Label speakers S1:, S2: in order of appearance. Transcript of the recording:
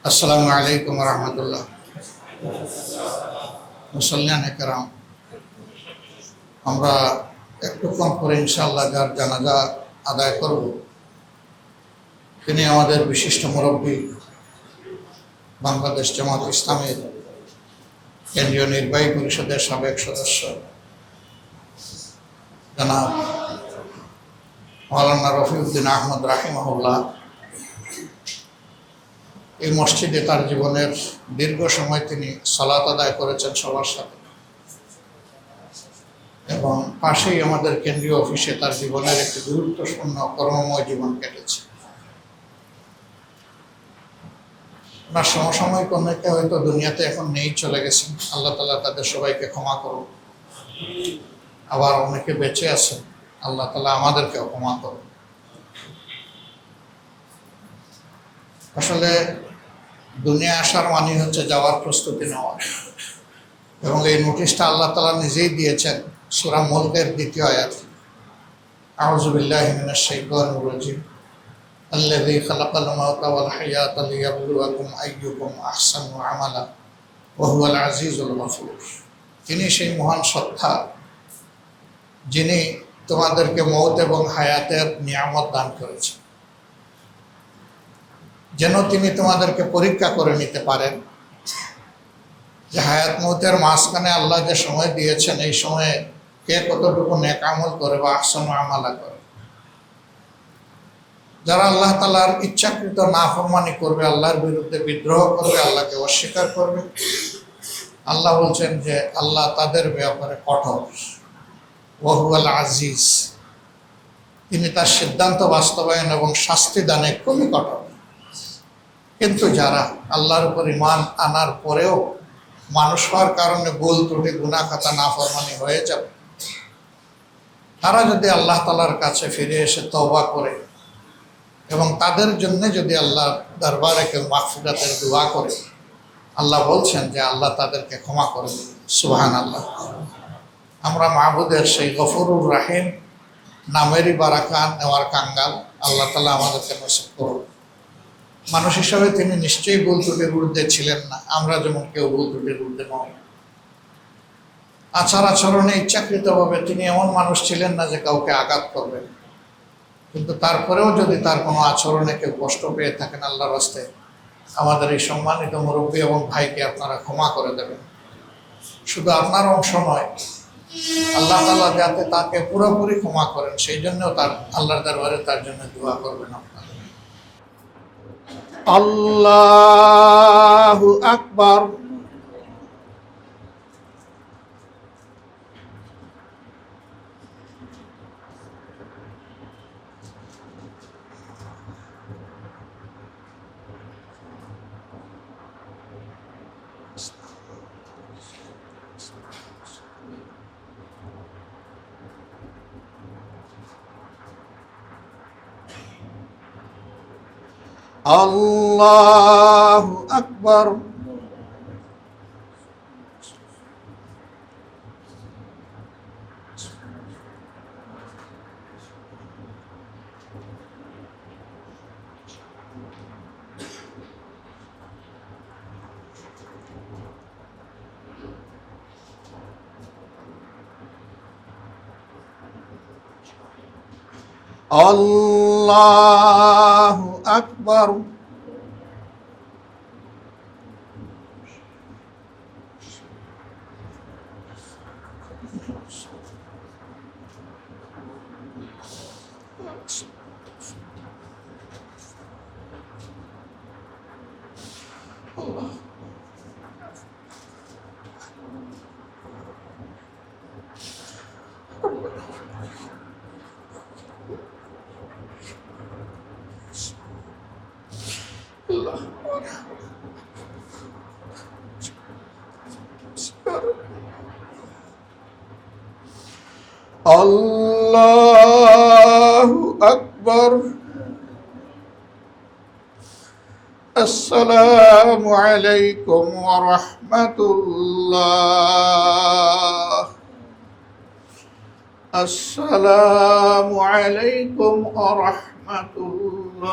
S1: আসসালামু আলাইকুম রহমতুল্লাহ। মুসল্লিয়ান একরাম, আমরা একটুক্ষণ পরে ইনশাআল্লাহ যার জানাজা আদায় করব, তিনি আমাদের বিশিষ্ট মুরব্বী, বাংলাদেশ জামাত ইসলামের কেন্দ্রীয় নির্বাহী পরিষদের সাবেক সদস্য জনাব মাওলানা রফিউদ্দিন আহমদ রাহিমাহুল্লাহ। এই মসজিদে তার জীবনের দীর্ঘ সময় তিনি সালাত আদায় করেছেন সবার সাথে, এবং পাশেই আমাদের কেন্দ্রীয় অফিসে তার জীবনের একটি গুরুত্বপূর্ণ কর্মময় জীবন কেটেছে। ওনার সমসাময়িক অনেকে হয়তো দুনিয়াতে এখন নেই, চলে গেছেন। আল্লাহ তাআলা তাদের সবাইকে ক্ষমা করুন। আবার অনেকে বেঁচে আছেন, আল্লাহ তাআলা আমাদেরকেও ক্ষমা করুন। আসলে দুনিয়া আসার মানে হচ্ছে যাওয়ার প্রস্তুতি নেওয়া, এবং এই নোটিশটা আল্লাহ তাআলা নিজেই দিয়েছেন সূরা মুলকের ২য় আয়াত, আউযু বিল্লাহি মিনাশ শাইতানির রাজীম, আল্লাযী খালাকাল মাউতা ওয়াল হায়াতা লিয়াবলুয়াকুম আইয়ুকুম আহসানু আমালা ওয়া হুয়াল আজিজুল গফুর। তিনি সেই মহান সত্তা যিনি তোমাদেরকে মওত এবং হায়াতের নিয়ামত দান করেছেন, যেন তিনি তোমাদেরকে পরীক্ষা করে নিতে পারেন যে হায়াত মওতের মাঝখানে আল্লাহ যে সময় দিয়েছেন, এই সময়ে কে কতটুকু নেক আমল করে বা আহসানু আমালা করে। যারা আল্লাহ তাআলার ইচ্ছাকৃত নাফরমানি করবে, আল্লাহর বিরুদ্ধে বিদ্রোহ করবে, আল্লাহকে অস্বীকার করবে, আল্লাহ বলছেন যে আল্লাহ তাদের ব্যাপারে কঠোর। ওয়া হুয়াল আজিজ, তিনি তার সিদ্ধান্ত বাস্তবায়ন এবং শাস্তি দানে খুবই কঠোর। কিন্তু যারা আল্লাহর উপর ঈমান আনার পরেও মানুষ হওয়ার কারণে ভুল ত্রুটি গুনাহ খাতা নাফরমানি হয়ে যাবে, তারা যদি আল্লাহ তাআলার কাছে ফিরে এসে তওবা করে এবং তাদের জন্য যদি আল্লাহর দরবারে কেউ মাগফিরাতের দোয়া করে, আল্লাহ বলছেন যে আল্লাহ তাদেরকে ক্ষমা করে দেবেন। সুবহানাল্লাহ। আমরা মাহবুদের সেই গফুরুর রাহিম নামেরই বারাকা নেওয়ার কাঙ্গাল। আল্লাহ তাআলা আমাদেরকে নসিব করুন। মানুষ হিসাবে তিনি নিশ্চয়ই ভুল ত্রুটির ঊর্ধ্বে ছিলেন না, আমরা যেমন কেউ ভুল ত্রুটির ঊর্ধ্বে নয়। আচার আচরণে ইচ্ছাকৃতভাবে তিনি এমন মানুষ ছিলেন না যে কাউকে আঘাত করবেন, কিন্তু তারপরেও যদি তার কোনো আচরণে কেউ কষ্ট পেয়ে থাকেন, আল্লাহর রাস্তায় আমাদের এই সম্মানিত মুরব্বী এবং ভাইকে আপনারা ক্ষমা করে দেবেন। শুধু আপনার অংশ নয়, আল্লাহ তাআলা যাতে তাকে পুরোপুরি ক্ষমা করেন, সেই জন্যও তার আল্লাহর দরবারে তার জন্য দোয়া করবেন আপনারা। আল্লাহু আকবার। আল্লাহু আকবার। আল্লাহু আকবার। আল্লাহু আকবার। আসসালামু আলাইকুম ওয়া রাহমাতুল্লাহ। আসসালামু আলাইকুম ওয়া রাহমাতুল্লাহ।